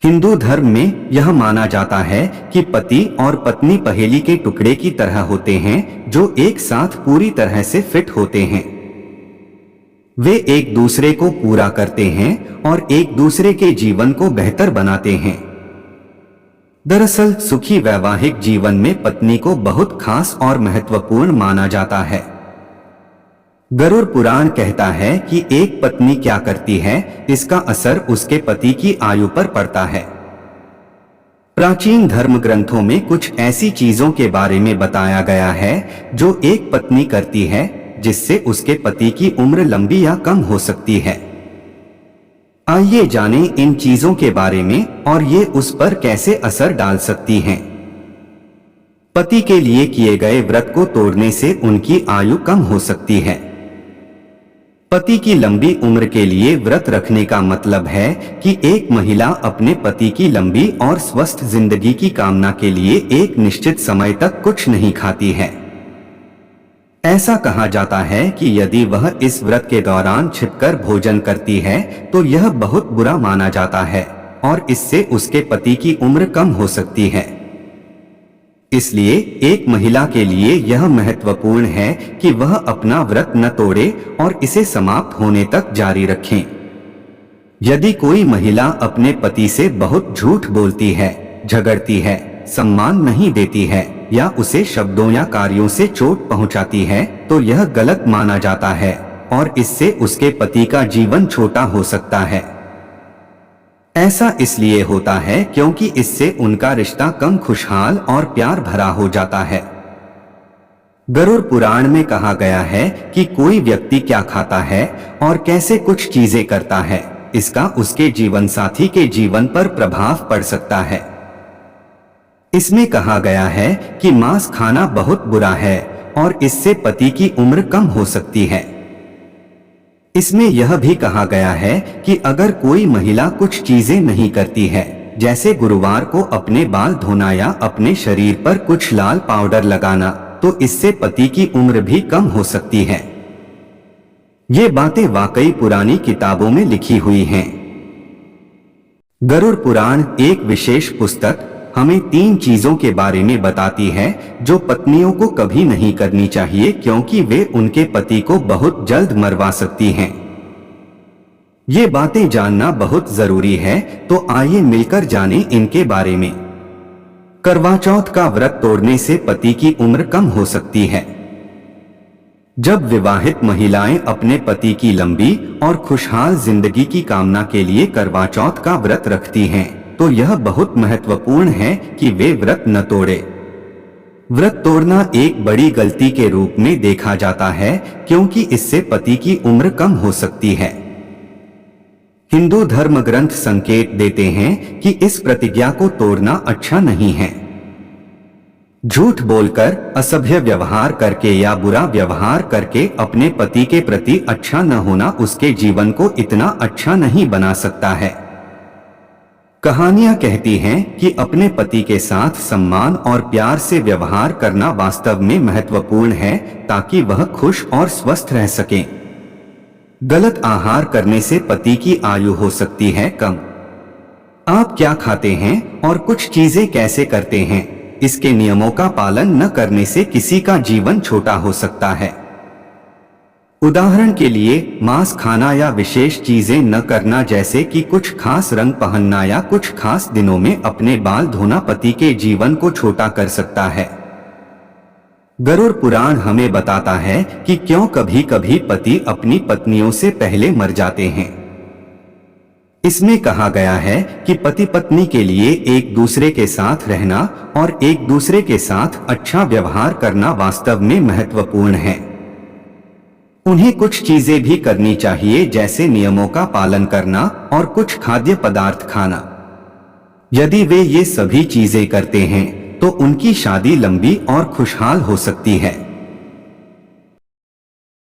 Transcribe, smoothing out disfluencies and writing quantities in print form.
हिंदू धर्म में यह माना जाता है कि पति और पत्नी पहेली के टुकड़े की तरह होते हैं जो एक साथ पूरी तरह से फिट होते हैं। वे एक दूसरे को पूरा करते हैं और एक दूसरे के जीवन को बेहतर बनाते हैं। दरअसल सुखी वैवाहिक जीवन में पत्नी को बहुत खास और महत्वपूर्ण माना जाता है। गरुड़ पुराण कहता है कि एक पत्नी क्या करती है, इसका असर उसके पति की आयु पर पड़ता है। प्राचीन धर्म ग्रंथों में कुछ ऐसी चीजों के बारे में बताया गया है जो एक पत्नी करती है जिससे उसके पति की उम्र लंबी या कम हो सकती है। आइए जानें इन चीजों के बारे में और ये उस पर कैसे असर डाल सकती हैं। पति के लिए किए गए व्रत को तोड़ने से उनकी आयु कम हो सकती है। पति की लंबी उम्र के लिए व्रत रखने का मतलब है कि एक महिला अपने पति की लंबी और स्वस्थ जिंदगी की कामना के लिए एक निश्चित समय तक कुछ नहीं खाती है। ऐसा कहा जाता है कि यदि वह इस व्रत के दौरान छिपकर भोजन करती है तो यह बहुत बुरा माना जाता है और इससे उसके पति की उम्र कम हो सकती है। इसलिए एक महिला के लिए यह महत्वपूर्ण है कि वह अपना व्रत न तोड़े और इसे समाप्त होने तक जारी रखें। यदि कोई महिला अपने पति से बहुत झूठ बोलती है, झगड़ती है, सम्मान नहीं देती है या उसे शब्दों या कार्यों से चोट पहुंचाती है तो यह गलत माना जाता है और इससे उसके पति का जीवन छोटा हो सकता है। ऐसा इसलिए होता है क्योंकि इससे उनका रिश्ता कम खुशहाल और प्यार भरा हो जाता है। गरुड़ पुराण में कहा गया है कि कोई व्यक्ति क्या खाता है और कैसे कुछ चीजें करता है, इसका उसके जीवन साथी के जीवन पर प्रभाव पड़ सकता है। इसमें कहा गया है कि मांस खाना बहुत बुरा है और इससे पति की उम्र कम हो सकती है। इसमें यह भी कहा गया है कि अगर कोई महिला कुछ चीजें नहीं करती है, जैसे गुरुवार को अपने बाल धोना या अपने शरीर पर कुछ लाल पाउडर लगाना, तो इससे पति की उम्र भी कम हो सकती है। ये बातें वाकई पुरानी किताबों में लिखी हुई हैं। गरुड़ पुराण एक विशेष पुस्तक हमें 3 चीजों के बारे में बताती है जो पत्नियों को कभी नहीं करनी चाहिए क्योंकि वे उनके पति को बहुत जल्द मरवा सकती हैं। ये बातें जानना बहुत जरूरी है, तो आइए मिलकर जानें इनके बारे में। करवा चौथ का व्रत तोड़ने से पति की उम्र कम हो सकती है। जब विवाहित महिलाएं अपने पति की लंबी और खुशहाल जिंदगी की कामना के लिए करवा चौथ का व्रत रखती हैं, तो यह बहुत महत्वपूर्ण है कि वे व्रत न तोड़े। व्रत तोड़ना एक बड़ी गलती के रूप में देखा जाता है क्योंकि इससे पति की उम्र कम हो सकती है। हिंदू धर्म ग्रंथ संकेत देते हैं कि इस प्रतिज्ञा को तोड़ना अच्छा नहीं है। झूठ बोलकर, असभ्य व्यवहार करके या बुरा व्यवहार करके अपने पति के प्रति अच्छा न होना उसके जीवन को इतना अच्छा नहीं बना सकता है। कहानियां कहती हैं कि अपने पति के साथ सम्मान और प्यार से व्यवहार करना वास्तव में महत्वपूर्ण है ताकि वह खुश और स्वस्थ रह सके। गलत आहार करने से पति की आयु हो सकती है कम। आप क्या खाते हैं और कुछ चीजें कैसे करते हैं, इसके नियमों का पालन न करने से किसी का जीवन छोटा हो सकता है। उदाहरण के लिए मांस खाना या विशेष चीजें न करना जैसे कि कुछ खास रंग पहनना या कुछ खास दिनों में अपने बाल धोना पति के जीवन को छोटा कर सकता है। गरुड़ पुराण हमें बताता है कि क्यों कभी कभी पति अपनी पत्नियों से पहले मर जाते हैं। इसमें कहा गया है कि पति पत्नी के लिए एक दूसरे के साथ रहना और एक दूसरे के साथ अच्छा व्यवहार करना वास्तव में महत्वपूर्ण है। उन्हें कुछ चीजें भी करनी चाहिए जैसे नियमों का पालन करना और कुछ खाद्य पदार्थ खाना। यदि वे ये सभी चीजें करते हैं तो उनकी शादी लंबी और खुशहाल हो सकती है।